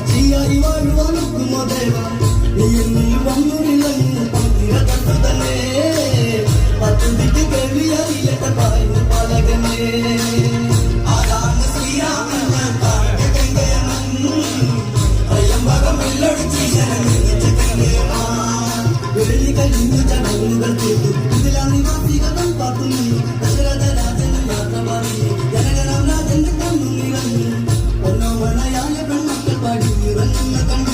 ശിയായി വാഴുവാനൊക്കുമോ ദേവ നീ എന്നിൽ വന്നു വിളങ്ങു പന്തിര കണ്ടു തന്നെ പത്തുതിക്ക് കേൾവിയായില്ലട്ട പായുന്നു പാലകനെ ആരാണ് ശ്രീരാമൻ അയ്യമ്പകം വെള്ളൊടിച്ച് വെള്ളി കഴിഞ്ഞു ചടങ്ങുകൾ ചെയ്തു ഇതിലാ നിവാസികൾ പാത്തുന്നു ദശരഥ രാജന് യാത്ര പറയും ജനഗണം രാജന്റെ കണ്ണു നിറഞ്ഞു ഒന്നോമനയായ പെൺമക്കൾ പാടി നിറഞ്ഞുന്ന കണ്ടു